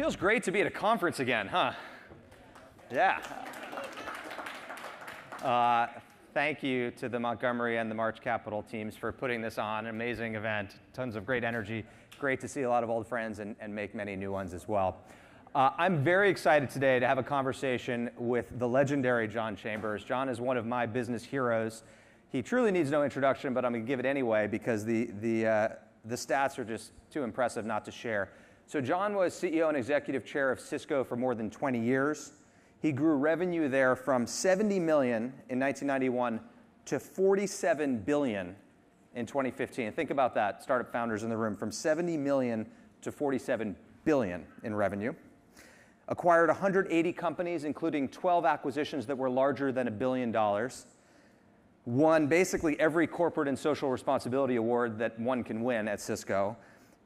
Feels great to be at a conference again, huh? Yeah. Thank you to the Montgomery and the March Capital teams for putting this on. An amazing event, tons of great energy. Great to see a lot of old friends and make many new ones as well. I'm very excited today to have a conversation with the legendary John Chambers. John is one of my business heroes. He truly needs no introduction, but I'm going to give it anyway because the stats are just too impressive not to share. So John was CEO and executive chair of Cisco for more than 20 years. He grew revenue there from $70 million in 1991 to $47 billion in 2015. Think about that, startup founders in the room, from $70 million to $47 billion in revenue. Acquired 180 companies, including 12 acquisitions that were larger than $1 billion. Won basically every corporate and social responsibility award that one can win at Cisco.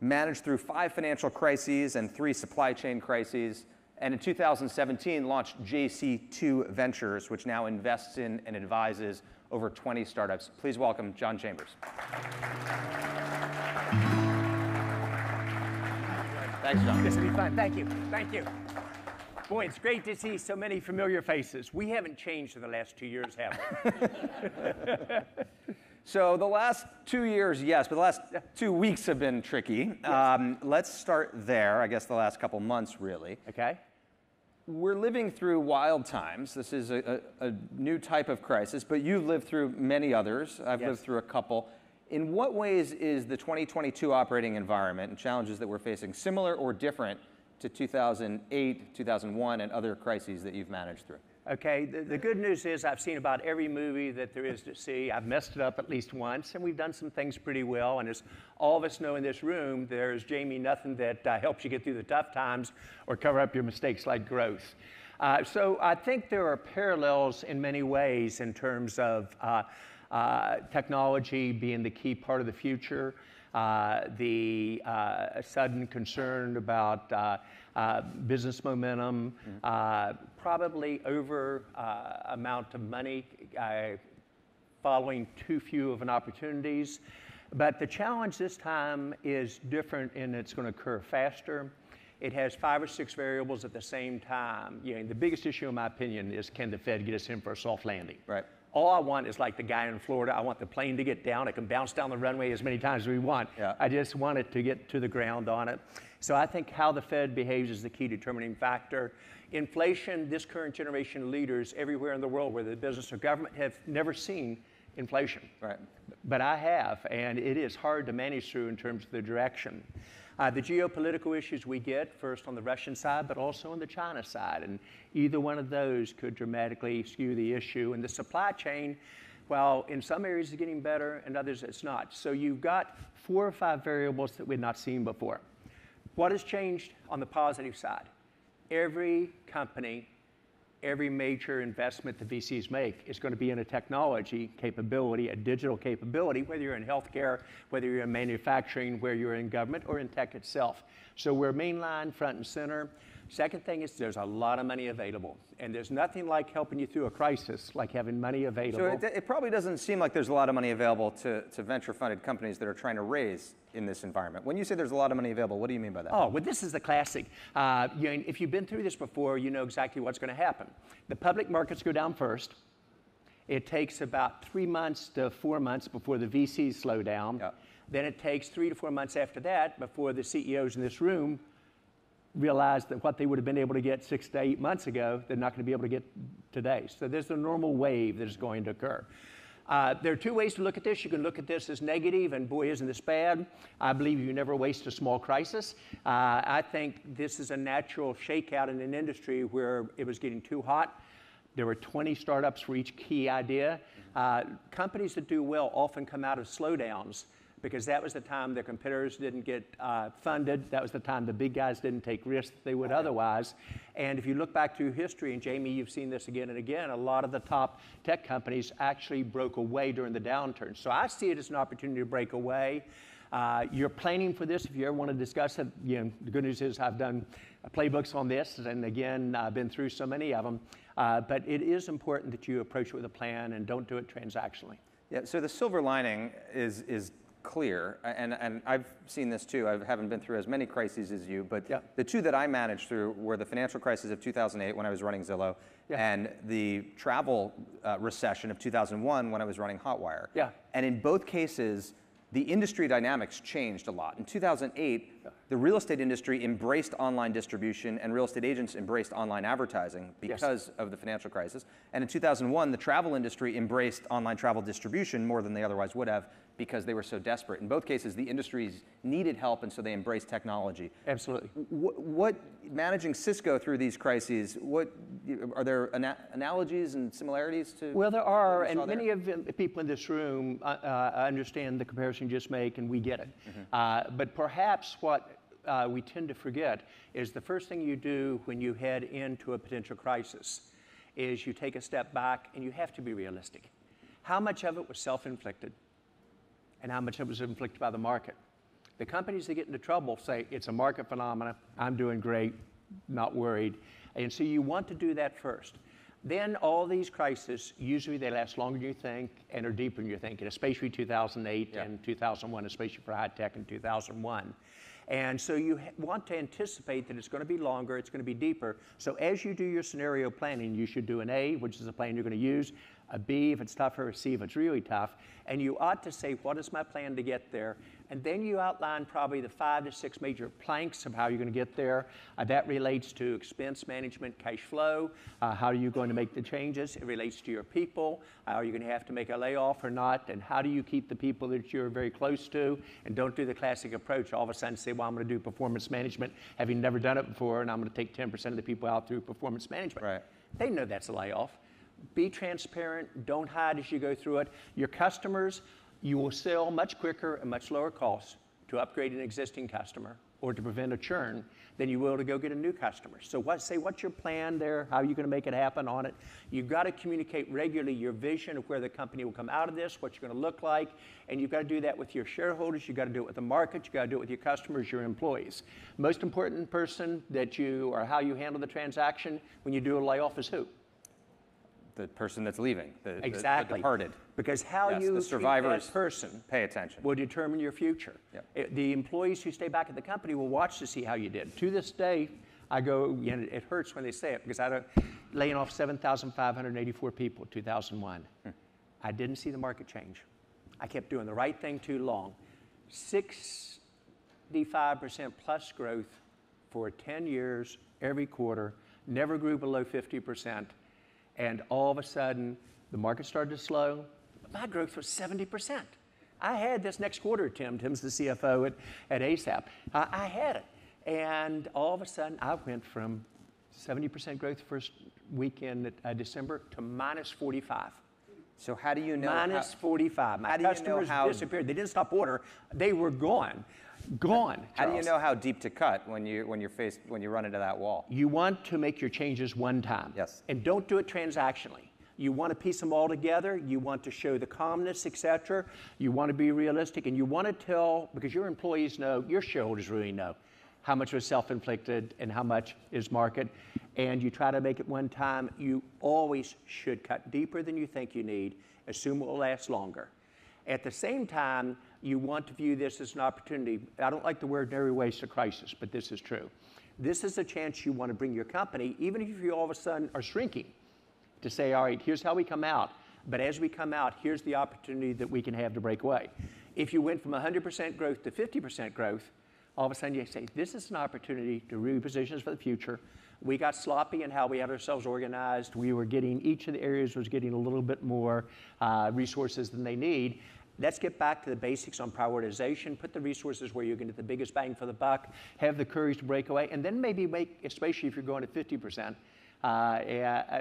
Managed through 5 financial crises and 3 supply chain crises. And in 2017, launched JC2 Ventures, which now invests in and advises over 20 startups. Please welcome John Chambers. Thanks, John. This will be fun. Thank you. Thank you. Boy, it's great to see so many familiar faces. We haven't changed in the last 2 years, have we? So the last 2 years, yes, but the last 2 weeks have been tricky. Yes. Let's start there, I guess the last couple months, really. Okay. We're living through wild times. This is a new type of crisis, but you've lived through many others. I've lived through a couple. In what ways is the 2022 operating environment and challenges that we're facing similar or different to 2008, 2001, and other crises that you've managed through? Okay, the good news is I've seen about every movie that there is to see. I've messed it up at least once, and we've done some things pretty well. And as all of us know in this room, there's, Jamie, nothing that helps you get through the tough times or cover up your mistakes like growth. So I think there are parallels in many ways in terms of technology being the key part of the future, the sudden concern about business momentum, probably over amount of money, following too few of an opportunities. But the challenge this time is different and it's going to occur faster. It has 5 or 6 variables at the same time. You know, the biggest issue, in my opinion, is can the Fed get us in for a soft landing? Right. All I want is like the guy in Florida. I want the plane to get down. It can bounce down the runway as many times as we want. Yeah. I just want it to get to the ground on it. So I think how the Fed behaves is the key determining factor. Inflation, this current generation of leaders everywhere in the world, whether the business or government, have never seen inflation. Right. But I have, and it is hard to manage through in terms of the direction. The geopolitical issues we get, first on the Russian side, but also on the China side. And either one of those could dramatically skew the issue. And the supply chain, well, in some areas it's getting better, and others it's not. So you've got 4 or 5 variables that we've not seen before. What has changed on the positive side? Every company, every major investment the VCs make is going to be in a technology capability, a digital capability, whether you're in healthcare, whether you're in manufacturing, whether you're in government or in tech itself. So we're mainline, front and center. Second thing is there's a lot of money available. And there's nothing like helping you through a crisis like having money available. So it probably doesn't seem like there's a lot of money available to venture-funded companies that are trying to raise in this environment. When you say there's a lot of money available, what do you mean by that? Oh, well, this is the classic. If you've been through this before, you know exactly what's going to happen. The public markets go down first. It takes about 3 months to 4 months before the VCs slow down. Yeah. Then it takes 3 to 4 months after that before the CEOs in this room realize that what they would have been able to get 6 to 8 months ago, they're not going to be able to get today. So there's a normal wave that is going to occur. There are 2 ways to look at this. You can look at this as negative, and boy, isn't this bad. I believe you never waste a small crisis. I think this is a natural shakeout in an industry where it was getting too hot. There were 20 startups for each key idea. Companies that do well often come out of slowdowns because that was the time their competitors didn't get funded. That was the time the big guys didn't take risks they would otherwise. And if you look back through history, and Jamie, you've seen this again and again, a lot of the top tech companies actually broke away during the downturn. So I see it as an opportunity to break away. You're planning for this if you ever want to discuss it. You know, the good news is I've done playbooks on this, and again, I've been through so many of them. But it is important that you approach it with a plan and don't do it transactionally. Yeah, so the silver lining is clear, and I've seen this too. I haven't been through as many crises as you, but Yeah. the two that I managed through were the financial crisis of 2008 when I was running Zillow, and the travel recession of 2001 when I was running Hotwire. Yeah. And in both cases, the industry dynamics changed a lot. In 2008, the real estate industry embraced online distribution and real estate agents embraced online advertising because of the financial crisis. And in 2001, the travel industry embraced online travel distribution more than they otherwise would have because they were so desperate. In both cases, the industries needed help, and so they embraced technology. Absolutely. What managing Cisco through these crises, are there analogies and similarities to? Well, there are, what you and saw there? many of the people in this room understand the comparison you just make, and we get it. But perhaps what we tend to forget is the first thing you do when you head into a potential crisis is you take a step back and you have to be realistic. How much of it was self-inflicted and how much of it was inflicted by the market? The companies that get into trouble say, it's a market phenomena, I'm doing great, not worried. And so you want to do that first. Then all these crises, usually they last longer than you think and are deeper than you think, and especially 2008 and 2001, especially for high tech in 2001. And so you want to anticipate that it's going to be longer, it's going to be deeper. So as you do your scenario planning, you should do an A, which is the plan you're going to use, a B if it's tougher, a C if it's really tough, and you ought to say, what is my plan to get there? And then you outline probably the 5 to 6 major planks of how you're going to get there. That relates to expense management, cash flow. How are you going to make the changes? It relates to your people. Are you going to have to make a layoff or not? And how do you keep the people that you're very close to? And don't do the classic approach. All of a sudden say, well, I'm going to do performance management, having never done it before, and I'm going to take 10% of the people out through performance management. Right. They know that's a layoff. Be transparent. Don't hide as you go through it. Your customers, you will sell much quicker and much lower costs to upgrade an existing customer or to prevent a churn than you will to go get a new customer. So what's your plan there? How are you going to make it happen on it? You've got to communicate regularly your vision of where the company will come out of this, what you're going to look like, and you've got to do that with your shareholders, you've got to do it with the market, you've got to do it with your customers, your employees. Most important person that you, or how you handle the transaction when you do a layoff is who? The person that's leaving, the departed. Because how Yes, you the treat survivors that person pay attention. will determine your future. Yep. The employees who stay back at the company will watch to see how you did. To this day, I go, and it hurts when they say it, because laying off 7,584 people in 2001. I didn't see the market change. I kept doing the right thing too long. 65% plus growth for 10 years, every quarter, never grew below 50%. And all of a sudden, the market started to slow. My growth was 70%. I had this next quarter, Tim's the CFO at ASAP. I had it. And all of a sudden, I went from 70% growth the first weekend at December to minus 45. So how do you know? Minus 45. My customers disappeared. They didn't stop order. They were gone. Gone. How do you know how deep to cut when you run into that wall? You want to make your changes one time. Yes. And don't do it transactionally. You want to piece them all together. You want to show the calmness, etc. You want to be realistic, and you want to tell, because your employees know, your shareholders really know how much was self-inflicted and how much is market. And you try to make it one time. You always should cut deeper than you think you need. Assume it will last longer. At the same time, you want to view this as an opportunity. I don't like the word narrow waste of crisis, but this is true. This is a chance you want to bring your company, even if you all of a sudden are shrinking, to say, all right, here's how we come out. But as we come out, here's the opportunity that we can have to break away. If you went from 100% growth to 50% growth, all of a sudden you say, this is an opportunity to reposition us for the future. We got sloppy in how we had ourselves organized. We were getting, each of the areas was getting a little bit more resources than they need. Let's get back to the basics on prioritization, put the resources where you're going to get the biggest bang for the buck, have the courage to break away, and then maybe make, especially if you're going to 50%,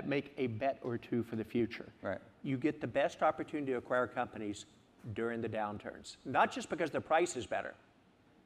make a bet or two for the future. Right. You get the best opportunity to acquire companies during the downturns, not just because their price is better,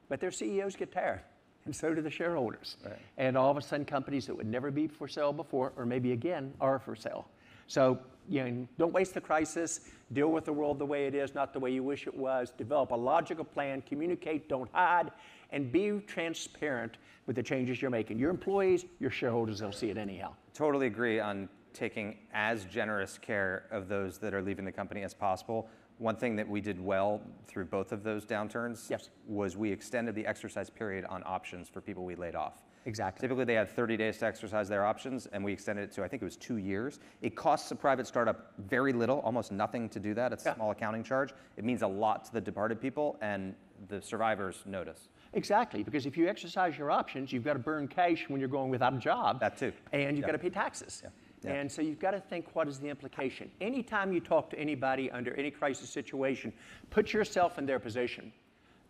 but their CEOs get tired, and so do the shareholders. Right. And all of a sudden, companies that would never be for sale before, or maybe again, are for sale. So, don't waste the crisis. Deal with the world the way it is, not the way you wish it was. Develop a logical plan. Communicate. Don't hide. And be transparent with the changes you're making. Your employees, your shareholders, they'll see it anyhow. Totally agree on taking as generous care of those that are leaving the company as possible. One thing that we did well through both of those downturns was we extended the exercise period on options for people we laid off. Exactly. Typically, they had 30 days to exercise their options, and we extended it to, I think it was 2 years. It costs a private startup very little, almost nothing to do that. It's a small accounting charge. It means a lot to the departed people, and the survivors notice. Exactly, because if you exercise your options, you've got to burn cash when you're going without a job. That too. And you've got to pay taxes. And so you've got to think, what is the implication? Anytime you talk to anybody under any crisis situation, put yourself in their position.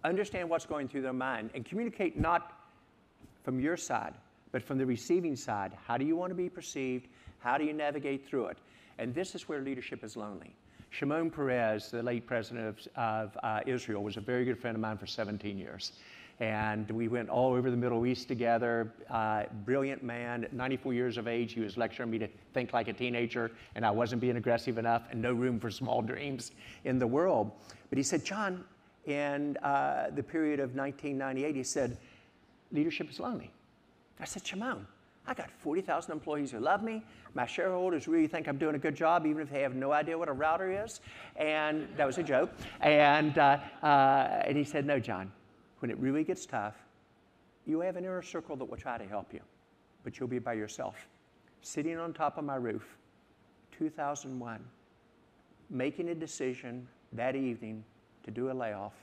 Understand what's going through their mind, and communicate not from your side, but from the receiving side. How do you want to be perceived? How do you navigate through it? And this is where leadership is lonely. Shimon Peres, the late president of Israel, was a very good friend of mine for 17 years. And we went all over the Middle East together. Brilliant man. At 94 years of age, he was lecturing me to think like a teenager, and I wasn't being aggressive enough, and no room for small dreams in the world. But he said, John, in the period of 1998, he said, leadership is lonely. I said, Shimon, I got 40,000 employees who love me. My shareholders really think I'm doing a good job, even if they have no idea what a router is. And that was a joke. And he said, no, John, when it really gets tough, you have an inner circle that will try to help you, but you'll be by yourself. Sitting on top of my roof, 2001, making a decision that evening to do a layoff,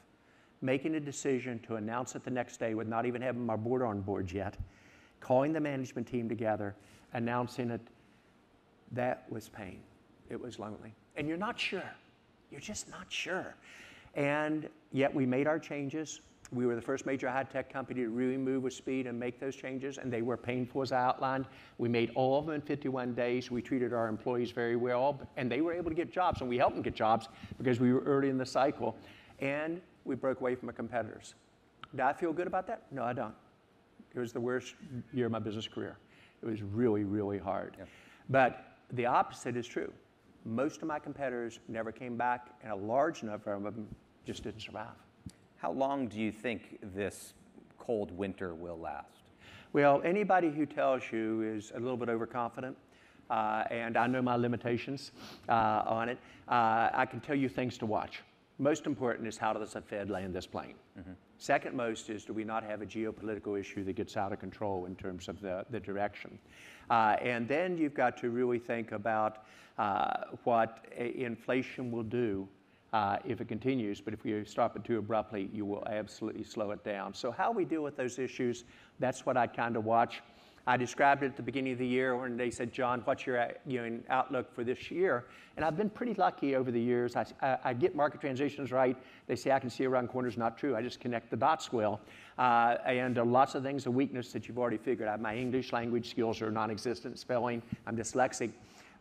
making a decision to announce it the next day with not even having my board on board yet, calling the management team together, announcing it, that was pain. It was lonely. And you're not sure. You're just not sure. And yet we made our changes. We were the first major high-tech company to really move with speed and make those changes, and they were painful as I outlined. We made all of them in 51 days. We treated our employees very well, and they were able to get jobs, and we helped them get jobs because we were early in the cycle. And we broke away from our competitors. Do I feel good about that? No, I don't. It was the worst year of my business career. It was really, really hard. But the opposite is true. Most of my competitors never came back, and a large number of them just didn't survive. How long do you think this cold winter will last? Well, anybody who tells you is a little bit overconfident, and I know my limitations on it. I can tell you things to watch. Most important is, how does the Fed land this plane? Second most is, do we not have a geopolitical issue that gets out of control in terms of the direction? And then you've got to really think about what inflation will do if it continues, but if we stop it too abruptly, you will absolutely slow it down. So how we deal with those issues, that's what I'd kind of watch. I described it at the beginning of the year when they said, John, what's your outlook for this year? And I've been pretty lucky over the years. I get market transitions right. They say I can see around corners. Not true. I just connect the dots well. And lots of things, a weakness that you've already figured out. My English language skills are non-existent, spelling. I'm dyslexic.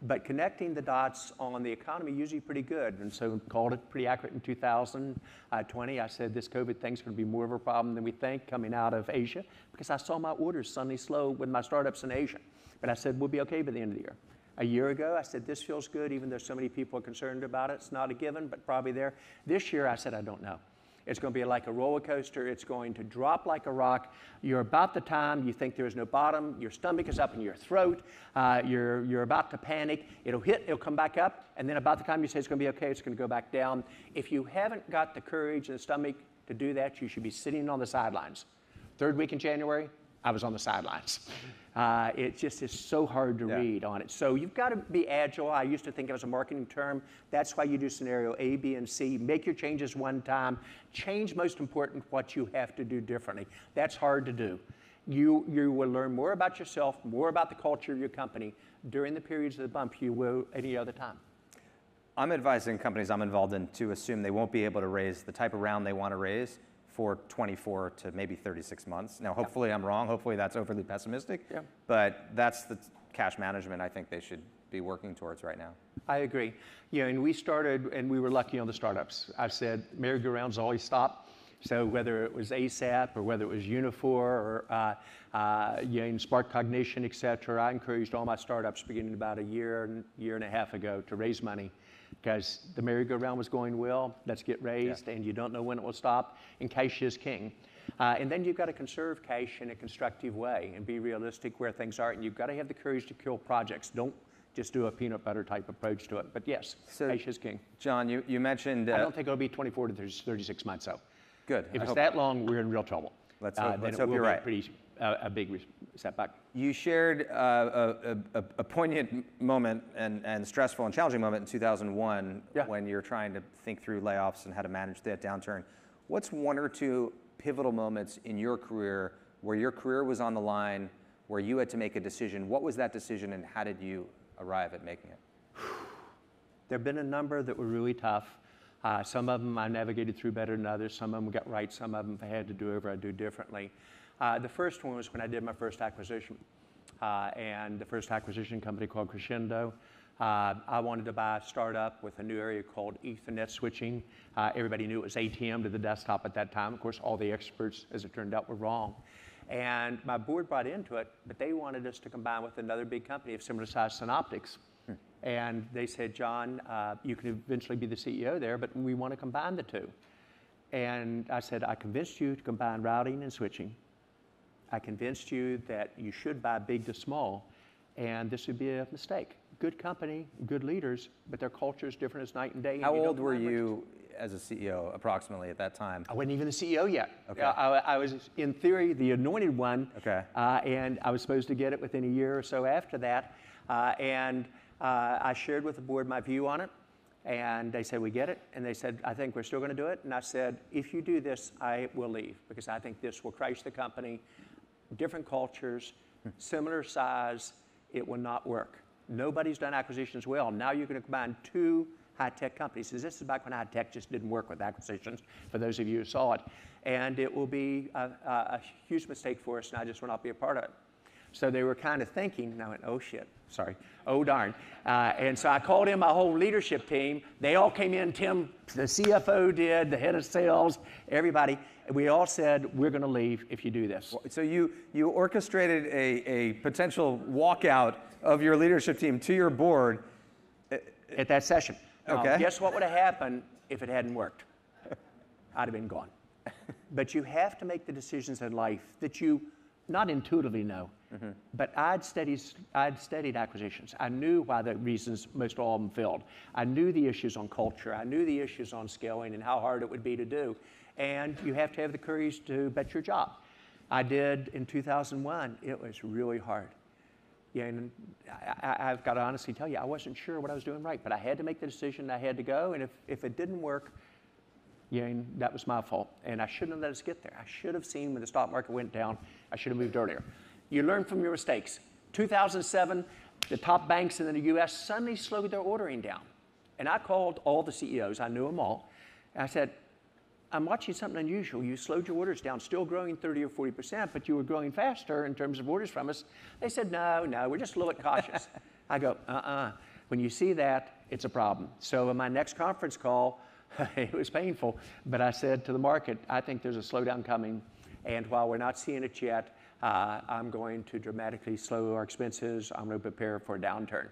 But connecting the dots on the economy usually pretty good. And so called it pretty accurate in 2020. I said this COVID thing's going to be more of a problem than we think coming out of Asia, because I saw my orders suddenly slow with my startups in Asia. But I said we'll be okay by the end of the year. A year ago, I said this feels good, even though so many people are concerned about it. It's not a given, but probably there. This year, I said I don't know. It's going to be like a roller coaster. It's going to drop like a rock. You're about the time you think there is no bottom. Your stomach is up in your throat. You're about to panic. It'll hit. It'll come back up. And then about the time you say it's going to be okay, it's going to go back down. If you haven't got the courage and the stomach to do that, you should be sitting on the sidelines. Third week in January, I was on the sidelines. It just is so hard to read on it. So you've got to be agile. I used to think it was a marketing term. That's why you do scenario A, B, and C. Make your changes one time. Change, most important, what you have to do differently. That's hard to do. You will learn more about yourself, more about the culture of your company during the periods of the bump you will any other time. I'm advising companies I'm involved in to assume they won't be able to raise the type of round they want to raise for 24 to maybe 36 months. Now, hopefully I'm wrong. Hopefully that's overly pessimistic. But that's the cash management I think they should be working towards right now. I agree. And we started, and we were lucky on the startups. I said merry-go-rounds always stop. So whether it was ASAP or whether it was Unifor or Spark Cognition, et cetera, I encouraged all my startups beginning about a year and a half ago to raise money, because the merry-go-round was going well. Let's get raised, and you don't know when it will stop, and cash is king. And then you've got to conserve cash in a constructive way and be realistic where things are, and you've got to have the courage to kill projects. Don't just do a peanut butter type approach to it. But yes, So, patience is king. John, you mentioned. I don't think it'll be 24 to 36 months, though. Good. If it's that long, we're in real trouble. Let's Then hope it will you're be right. a big setback. You shared a poignant moment and stressful and challenging moment in 2001 Yeah. when you're trying to think through layoffs and how to manage that downturn. What's one or two pivotal moments in your career where your career was on the line, where you had to make a decision? What was that decision and how did you arrive at making it? There have been a number that were really tough. Some of them I navigated through better than others. Some of them got right. Some of them, if I had to do over, I'd do differently. The first one was when I did my first acquisition. And the first acquisition company called Crescendo. I wanted to buy a startup with a new area called Ethernet switching. Everybody knew it was ATM to the desktop at that time. Of course, all the experts, as it turned out, were wrong. And my board bought into it, but they wanted us to combine with another big company of similar size, Synoptics. And they said, John, you can eventually be the CEO there, but we want to combine the two. And I said, I convinced you to combine routing and switching. I convinced you that you should buy big to small, and this would be a mistake. Good company, good leaders, but their culture is different as night and day. How old were you as a CEO approximately at that time? I wasn't even the CEO yet. Okay. I was, in theory, the anointed one. Okay. And I was supposed to get it within a year or so after that. I shared with the board my view on it. And they said, we get it. And they said, I think we're still going to do it. And I said, if you do this, I will leave because I think this will crash the company. Different cultures, similar size, it will not work. Nobody's done acquisitions well. Now you're going to combine two high-tech companies. This is back when high-tech just didn't work with acquisitions, for those of you who saw it. And it will be a huge mistake for us, and I just will not be a part of it. So they were kind of thinking, and I went, oh shit, sorry, oh darn. And so I called in my whole leadership team. They all came in, Tim, the CFO did, the head of sales, everybody. And we all said, we're going to leave if you do this. So you orchestrated a potential walkout of your leadership team to your board. At that session. Okay. Guess what would have happened if it hadn't worked? I'd have been gone. But you have to make the decisions in life that you not intuitively know. Mm-hmm. But I'd studied acquisitions. I knew why the reasons most all of them failed. I knew the issues on culture. I knew the issues on scaling and how hard it would be to do. And you have to have the courage to bet your job. I did in 2001. It was really hard. Yeah, and I've got to honestly tell you, I wasn't sure what I was doing right, but I had to make the decision. I had to go, and if it didn't work, yeah, and that was my fault. And I shouldn't have let us get there. I should have seen when the stock market went down. I should have moved earlier. You learn from your mistakes. 2007, the top banks in the U.S. suddenly slowed their ordering down. And I called all the CEOs. I knew them all. And I said, I'm watching something unusual. You slowed your orders down, still growing 30 or 40%, but you were growing faster in terms of orders from us. They said, no, we're just a little bit cautious. I go, When you see that, it's a problem. So in my next conference call, it was painful, but I said to the market, I think there's a slowdown coming, and while we're not seeing it yet, I'm going to dramatically slow our expenses. I'm going to prepare for a downturn.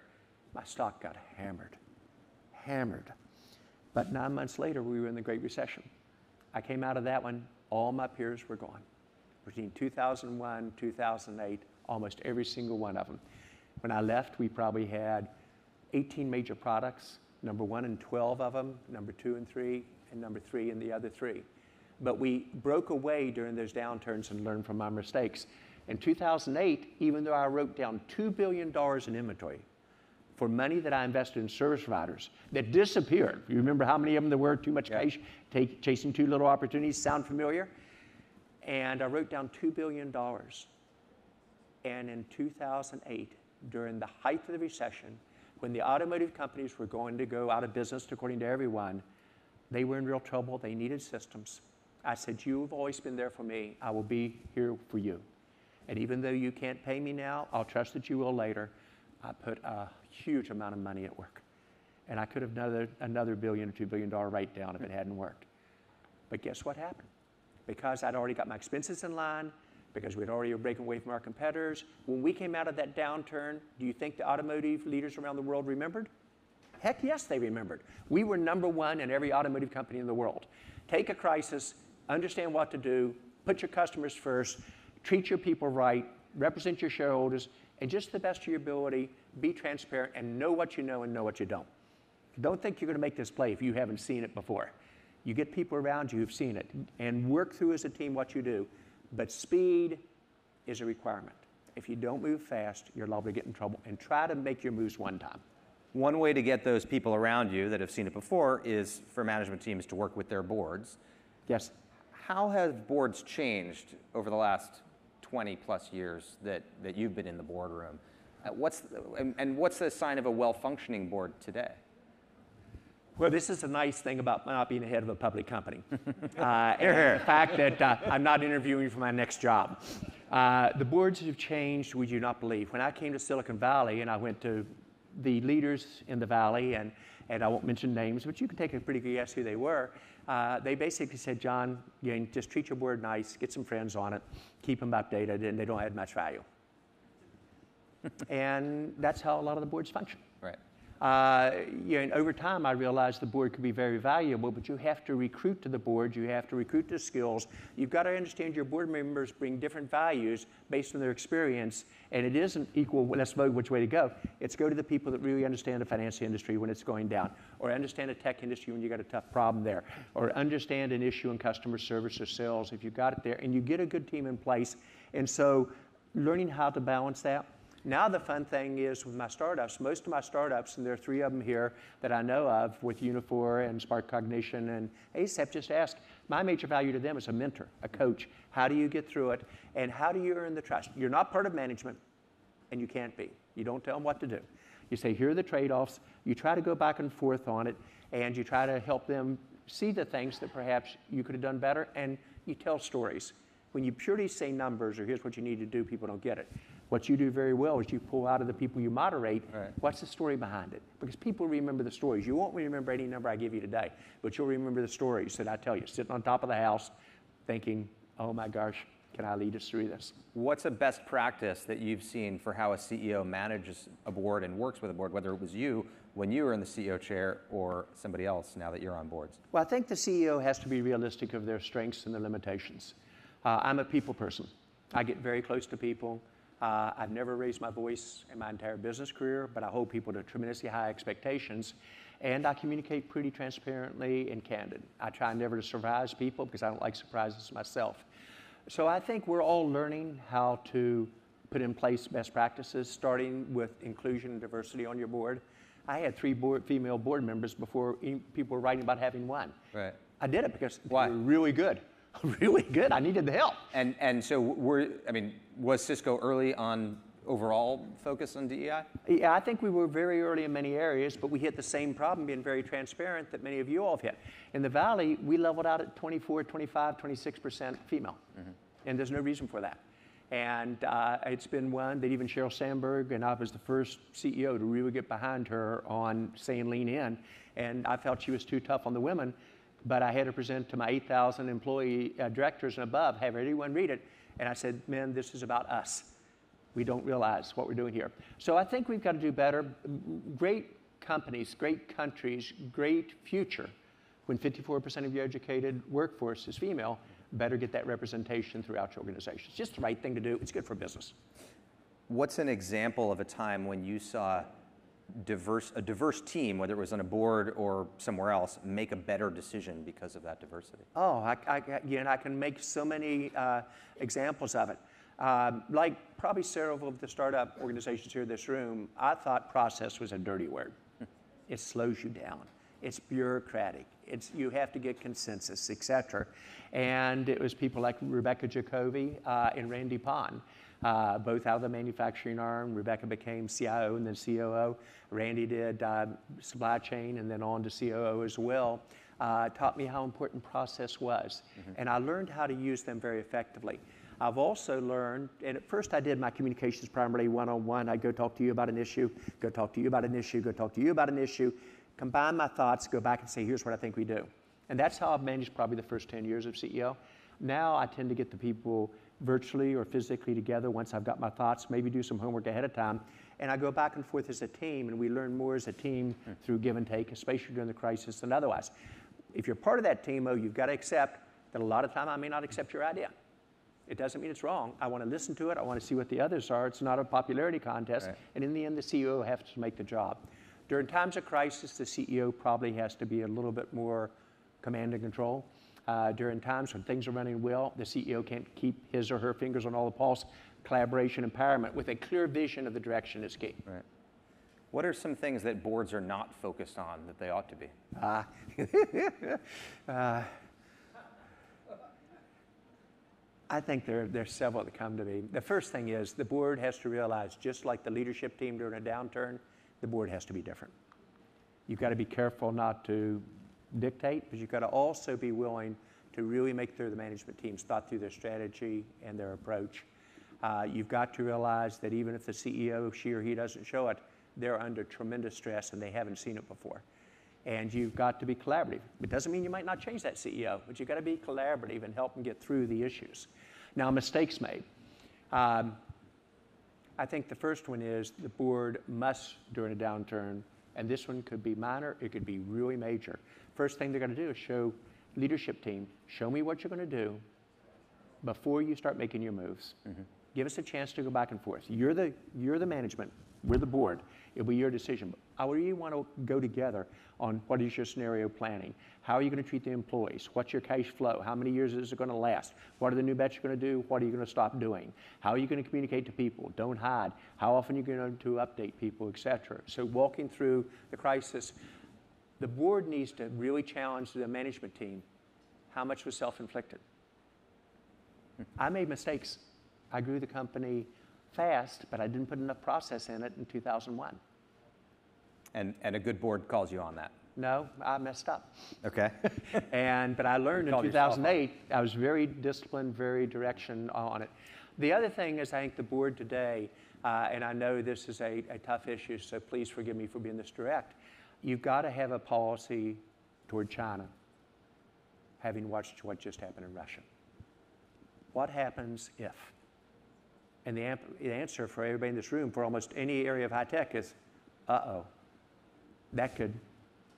My stock got hammered. But 9 months later, we were in the Great Recession. I came out of that one, all my peers were gone. Between 2001, 2008, almost every single one of them. When I left, we probably had 18 major products, number 1 in 12 of them, number 2 and 3, and number 3 in the other 3. But we broke away during those downturns and learned from our mistakes. In 2008, even though I wrote down $2 billion in inventory for money that I invested in service providers that disappeared. You remember how many of them there were? Too much cash, chasing too little opportunities. Sound familiar? And I wrote down $2 billion. And in 2008, during the height of the recession, when the automotive companies were going to go out of business, according to everyone, they were in real trouble. They needed systems. I said, you've always been there for me. I will be here for you. And even though you can't pay me now, I'll trust that you will later. I put a huge amount of money at work. And I could have done another $1 billion or $2 billion write-down if it hadn't worked. But guess what happened? Because I'd already got my expenses in line, because we'd already been breaking away from our competitors, when we came out of that downturn, do you think the automotive leaders around the world remembered? Heck yes, they remembered. We were number 1 in every automotive company in the world. Take a crisis, understand what to do, put your customers first, treat your people right, represent your shareholders, and just to the best of your ability, be transparent, and know what you know and know what you don't. Don't think you're going to make this play if you haven't seen it before. You get people around you who've seen it, and work through as a team what you do. But speed is a requirement. If you don't move fast, you're liable to get in trouble. And try to make your moves one time. One way to get those people around you that have seen it before is for management teams to work with their boards. Yes. How have boards changed over the last 20 plus years that you've been in the boardroom? What's the sign of a well-functioning board today? Well, this is a nice thing about not being the head of a public company. And the fact that I'm not interviewing for my next job. The boards have changed, would you not believe. When I came to Silicon Valley and I went to the leaders in the Valley, and I won't mention names, but you can take a pretty good guess who they were. They basically said, John, just treat your board nice, get some friends on it, keep them updated, and they don't add much value. And that's how a lot of the boards function. Right. And over time, I realized the board could be very valuable, but you have to recruit to the board. You have to recruit the skills. You've got to understand your board members bring different values based on their experience, and it isn't equal, let's vote which way to go. It's go to the people that really understand the finance industry when it's going down, or understand the tech industry when you got a tough problem there, or understand an issue in customer service or sales if you got it there, and you get a good team in place. And so learning how to balance that. Now the fun thing is with my startups, most of my startups, and there are 3 of them here that I know of with Unifor and Spark Cognition and ASAP, just ask, my major value to them is a mentor, a coach. How do you get through it? And how do you earn the trust? You're not part of management, and you can't be. You don't tell them what to do. You say, here are the trade-offs. You try to go back and forth on it, and you try to help them see the things that perhaps you could have done better, and you tell stories. When you purely say numbers or here's what you need to do, people don't get it. What you do very well is you pull out of the people you moderate, right. What's the story behind it? Because people remember the stories. You won't remember any number I give you today, but you'll remember the stories that I tell you, sitting on top of the house thinking, oh my gosh, can I lead us through this? What's a best practice that you've seen for how a CEO manages a board and works with a board, whether it was you when you were in the CEO chair or somebody else now that you're on boards? Well, I think the CEO has to be realistic of their strengths and their limitations. I'm a people person. I get very close to people. I've never raised my voice in my entire business career, but I hold people to tremendously high expectations, and I communicate pretty transparently and candid. I try never to surprise people because I don't like surprises myself. So I think we're all learning how to put in place best practices, starting with inclusion and diversity on your board. I had 3 female board members before people were writing about having 1. Right. I did it because they Why? were really good. Really good. I needed the help. And so was Cisco early on overall focus on DEI? Yeah, I think we were very early in many areas, but we hit the same problem, being very transparent, that many of you all have hit. In the Valley, we leveled out at 24, 25, 26% female. Mm-hmm. And there's no reason for that. And it's been one that even Sheryl Sandberg, and I was the first CEO to really get behind her on saying lean in. And I felt she was too tough on the women. But I had to present to my 8,000 employee directors and above, have everyone read it. And I said, men, this is about us. We don't realize what we're doing here. So I think we've got to do better. Great companies, great countries, great future. When 54% of your educated workforce is female, better get that representation throughout your organization. It's just the right thing to do. It's good for business. What's an example of a time when you saw a diverse team, whether it was on a board or somewhere else, make a better decision because of that diversity? Oh, I can make so many examples of it. Like probably several of the startup organizations here in this room, I thought process was a dirty word. It slows you down. It's bureaucratic. You have to get consensus, et cetera. And it was people like Rebecca Jacoby and Randy Pond. Both out of the manufacturing arm. Rebecca became CIO and then COO. Randy did supply chain and then on to COO as well. Taught me how important process was. Mm-hmm. And I learned how to use them very effectively. I've also learned, and at first I did my communications primarily one-on-one. I'd go talk to you about an issue, go talk to you about an issue, go talk to you about an issue, combine my thoughts, go back and say, here's what I think we do. And that's how I've managed probably the first 10 years of CEO. Now I tend to get the people virtually or physically together once I've got my thoughts, maybe do some homework ahead of time, and I go back and forth as a team, and we learn more as a team through give and take, especially during the crisis than otherwise. If you're part of that team, though, you've got to accept that a lot of time I may not accept your idea. It doesn't mean it's wrong. I want to listen to it. I want to see what the others are. It's not a popularity contest. Right. And in the end, the CEO has to make the job. During times of crisis, the CEO probably has to be a little bit more command and control. During times when things are running well, the CEO can't keep his or her fingers on all the pulse. Collaboration, empowerment with a clear vision of the direction is key. Right. What are some things that boards are not focused on that they ought to be? I think there's several that come to me. The first thing is the board has to realize, just like the leadership team during a downturn, the board has to be different. You've got to be careful not to dictate, but you've got to also be willing to really make sure the management team's thought through their strategy and their approach. You've got to realize that even if the CEO, she or he doesn't show it, they're under tremendous stress and they haven't seen it before. And you've got to be collaborative. It doesn't mean you might not change that CEO, but you've got to be collaborative and help them get through the issues. Now, mistakes made. I think the first one is the board must, during a downturn, and this one could be minor, it could be really major. First thing they're going to do is show leadership team, show me what you're going to do before you start making your moves. Mm-hmm. Give us a chance to go back and forth. You're the management. We're the board. It'll be your decision. I really want to go together on what is your scenario planning. How are you going to treat the employees? What's your cash flow? How many years is it going to last? What are the new bets you're going to do? What are you going to stop doing? How are you going to communicate to people? Don't hide. How often are you going to update people, et cetera? So walking through the crisis, the board needs to really challenge the management team. How much was self-inflicted? I made mistakes. I grew the company fast, but I didn't put enough process in it in 2001. And a good board calls you on that? No, I messed up. Okay. But I learned in 2008, I was very disciplined, very direction on it. The other thing is I think the board today, and I know this is a tough issue, so please forgive me for being this direct, you've got to have a policy toward China, having watched what just happened in Russia. What happens if? And the answer for everybody in this room for almost any area of high tech is, uh-oh, that could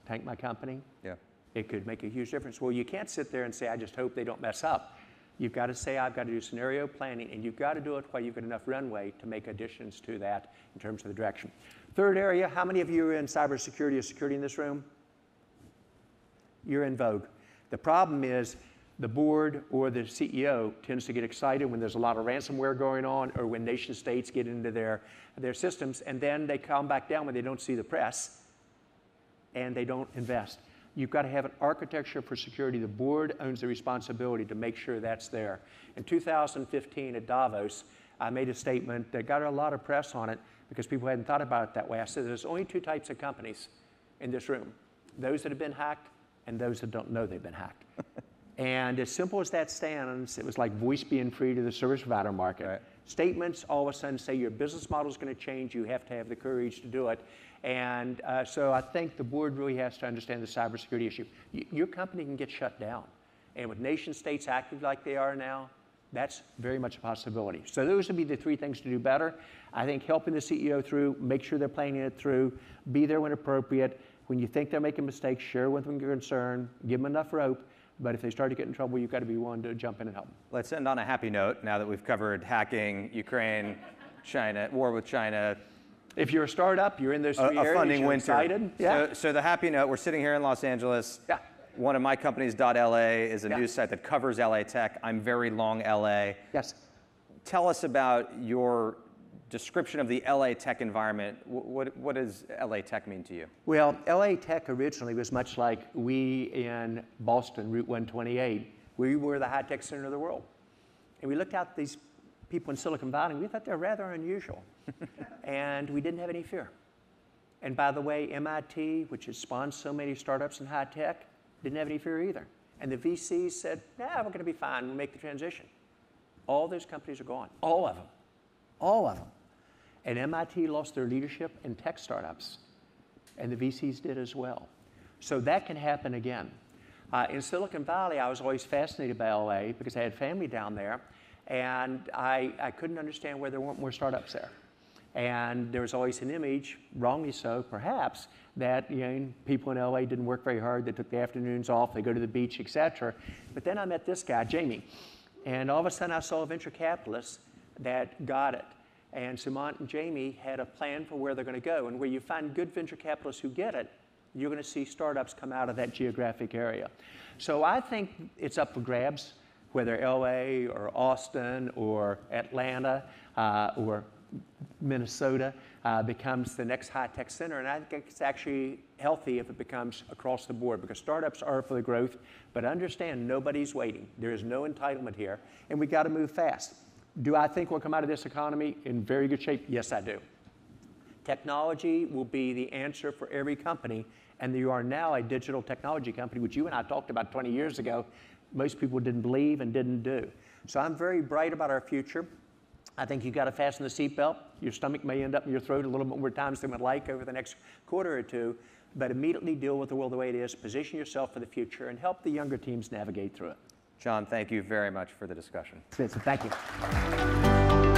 tank my company. Yeah. It could make a huge difference. Well, you can't sit there and say, I just hope they don't mess up. You've got to say, I've got to do scenario planning, and you've got to do it while you've got enough runway to make additions to that in terms of the direction. Third area, how many of you are in cybersecurity or security in this room? You're in vogue. The problem is, the board or the CEO tends to get excited when there's a lot of ransomware going on or when nation states get into their systems, and then they calm back down when they don't see the press and they don't invest. You've got to have an architecture for security. The board owns the responsibility to make sure that's there. In 2015 at Davos, I made a statement that got a lot of press on it because people hadn't thought about it that way. I said there's only two types of companies in this room, those that have been hacked and those that don't know they've been hacked. And as simple as that stands, it was like voice being free to the service provider market. Right. Statements all of a sudden say your business model is going to change. You have to have the courage to do it. And so I think the board really has to understand the cybersecurity issue. Your company can get shut down. And with nation states active like they are now, that's very much a possibility. So those would be the three things to do better. I think helping the CEO through, make sure they're planning it through, be there when appropriate. When you think they're making mistakes, share with them your concern, give them enough rope. But if they start to get in trouble, you've got to be willing to jump in and help them. Let's end on a happy note now that we've covered hacking, Ukraine, China, war with China. If you're a startup, you're in those three areas, funding you're winter. Excited. Yeah. So the happy note, we're sitting here in Los Angeles. Yeah. One of my companies, dot.LA, is a news site that covers LA tech. I'm very long LA. Yes. Tell us about your description of the LA tech environment. What does LA tech mean to you? Well, LA tech originally was much like we in Boston, Route 128. We were the high-tech center of the world. And we looked at these people in Silicon Valley, and we thought they were rather unusual. And we didn't have any fear. And by the way, MIT, which has spawned so many startups in high tech, didn't have any fear either. And the VCs said, nah, we're going to be fine. We'll make the transition. All those companies are gone. All of them. All of them. And MIT lost their leadership in tech startups, and the VCs did as well. So that can happen again. In Silicon Valley, I was always fascinated by LA because I had family down there, and I couldn't understand why there weren't more startups there. And there was always an image, wrongly so perhaps, that people in LA didn't work very hard, they took the afternoons off, they go to the beach, et cetera. But then I met this guy, Jamie. And all of a sudden I saw venture capitalists that got it. And Sumant and Jamie had a plan for where they're going to go. And where you find good venture capitalists who get it, you're going to see startups come out of that geographic area. So I think it's up for grabs, whether LA or Austin or Atlanta or Minnesota becomes the next high-tech center. And I think it's actually healthy if it becomes across the board, because startups are for the growth. But understand, nobody's waiting. There is no entitlement here, and we got to move fast. Do I think we'll come out of this economy in very good shape? Yes, I do. Technology will be the answer for every company, and you are now a digital technology company, which you and I talked about 20 years ago. Most people didn't believe and didn't do. So I'm very bright about our future. I think you've got to fasten the seatbelt. Your stomach may end up in your throat a little bit more times than we'd like over the next quarter or two, but immediately deal with the world the way it is, position yourself for the future, and help the younger teams navigate through it. John, thank you very much for the discussion. So thank you.